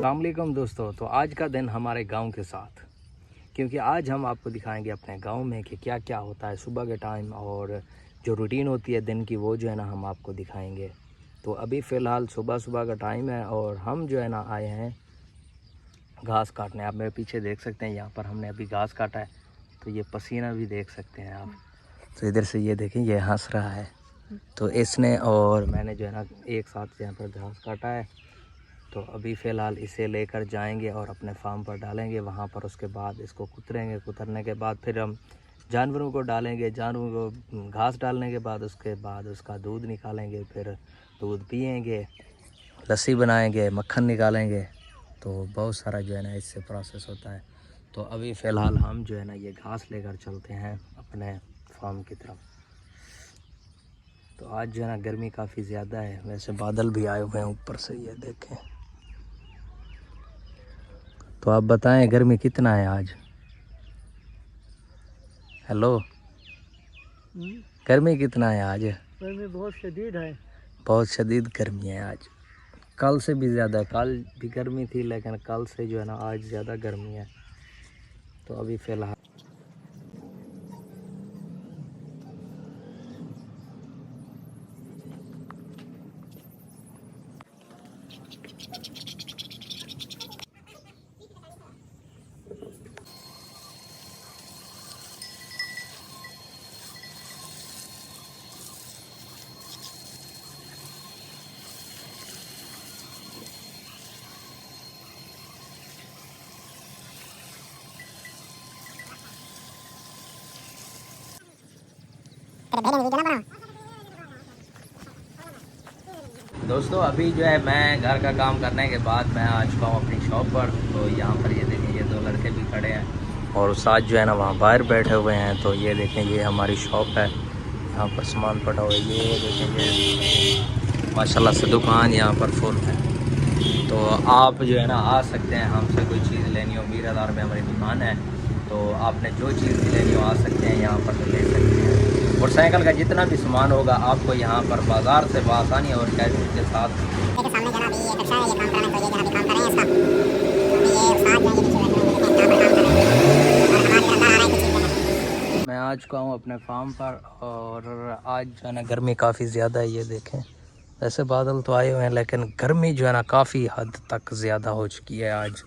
अस्सलाम वालेकुम दोस्तों। तो आज का दिन हमारे गांव के साथ, क्योंकि आज हम आपको दिखाएंगे अपने गांव में कि क्या क्या होता है सुबह के टाइम, और जो रूटीन होती है दिन की वो जो है ना हम आपको दिखाएंगे। तो अभी फ़िलहाल सुबह सुबह का टाइम है और हम जो है ना आए हैं घास काटने। आप मेरे पीछे देख सकते हैं, यहाँ पर हमने अभी घास काटा है, तो ये पसीना भी देख सकते हैं आप। तो इधर से ये देखें, ये हंस रहा है। तो इसने और मैंने जो है ना एक साथ यहाँ पर घास काटा है। तो अभी फ़िलहाल इसे लेकर जाएंगे और अपने फार्म पर डालेंगे। वहाँ पर उसके बाद इसको कुतरेंगे। कुतरने के बाद फिर हम जानवरों को डालेंगे। जानवरों को घास डालने के बाद उसके बाद उसका दूध निकालेंगे, फिर दूध पिएंगे, लस्सी बनाएंगे, मक्खन निकालेंगे। तो बहुत सारा जो है ना इससे प्रोसेस होता है। तो अभी फ़िलहाल हम जो है ना ये घास लेकर चलते हैं अपने फार्म की तरफ। तो आज जो है ना गर्मी काफ़ी ज़्यादा है, वैसे बादल भी आए हुए हैं ऊपर से, ये देखें। तो आप बताएं गर्मी कितना है आज? हेलो, गर्मी कितना है आज? गर्मी बहुत शदीद है। बहुत शदीद गर्मी है आज, कल से भी ज़्यादा है। कल भी गर्मी थी, लेकिन कल से जो है ना आज ज़्यादा गर्मी है। तो अभी फ़िलहाल दोस्तों अभी जो है मैं घर का काम करने के बाद मैं आ चुका हूँ अपनी शॉप पर। तो यहाँ पर ये देखें, ये दो लड़के भी खड़े हैं और साथ जो है ना वहाँ बाहर बैठे हुए हैं। तो ये देखें, ये हमारी शॉप है, यहाँ पर सामान पड़ा हुआ है। ये देखें, ये माशाल्लाह से दुकान यहाँ पर फुल है। तो आप जो है ना आ सकते हैं, हमसे कोई चीज़ लेनी हो, मीरादार में हमारी दुकान है। तो आपने जो चीज़ भी लेनी हो आ सकते हैं यहाँ पर, तो ले सकते हैं। मोटरसाइकिल का जितना भी सामान होगा आपको यहाँ पर बाज़ार से बआसानी और कैश के साथ। मैं आ चुका हूँ अपने फार्म पर और आज जो है ना गर्मी काफ़ी ज़्यादा है, ये देखें। वैसे बादल तो आए हुए हैं, लेकिन गर्मी जो है ना काफ़ी हद तक ज़्यादा हो चुकी है आज।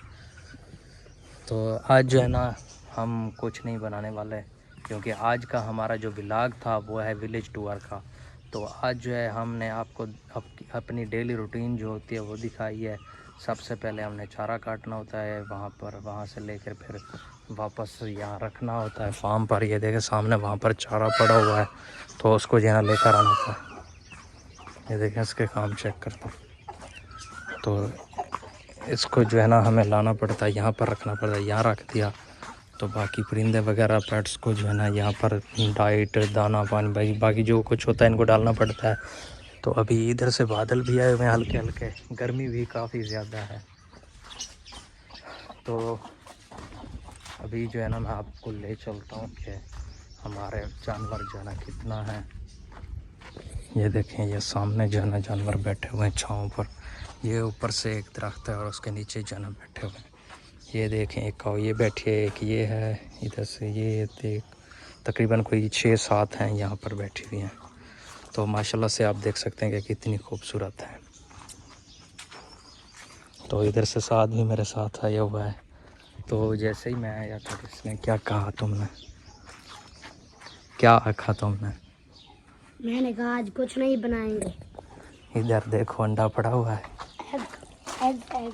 तो आज जो है ना हम कुछ नहीं बनाने वाले, क्योंकि आज का हमारा जो व्लॉग था वो है विलेज टूर का। तो आज जो है हमने आपको अपनी डेली रूटीन जो होती है वो दिखाई है। सबसे पहले हमने चारा काटना होता है वहाँ पर, वहाँ से लेकर फिर वापस यहाँ रखना होता है फार्म पर। ये देखें सामने वहाँ पर चारा पड़ा हुआ है, तो उसको जो है ना लेकर आना होता है। ये देखें इसके काम चेक करता हूँ। तो इसको जो है ना हमें लाना पड़ता है, यहाँ पर रखना पड़ता है। यहाँ रख दिया तो बाकी परिंदे वगैरह पेट्स को जो है ना यहाँ पर डाइट, दाना पानी, बाकी जो कुछ होता है इनको डालना पड़ता है। तो अभी इधर से बादल भी आए हुए हैं हल्के हल्के, गर्मी भी काफ़ी ज़्यादा है। तो अभी जो है ना मैं आपको ले चलता हूँ कि हमारे जानवर जो है ना कितना है। ये देखें, ये सामने जो है ना जानवर बैठे हुए हैं छाँव पर। ये ऊपर से एक दरख्त है और उसके नीचे जो है ना बैठे हुए हैं। ये देखें, एक ये बैठी है, एक ये है, इधर से ये देख, तकरीबन कोई 6-7 हैं यहाँ पर बैठी हुई हैं। तो माशाल्लाह से आप देख सकते हैं कि कितनी खूबसूरत है। तो इधर से साथ भी मेरे साथ आया हुआ है। तो जैसे ही मैं आया था इसने क्या कहा, तुमने क्या आखा तुमने? मैंने कहा आज कुछ नहीं बनाएंगे। इधर देखो अंडा पड़ा हुआ है। Egg egg egg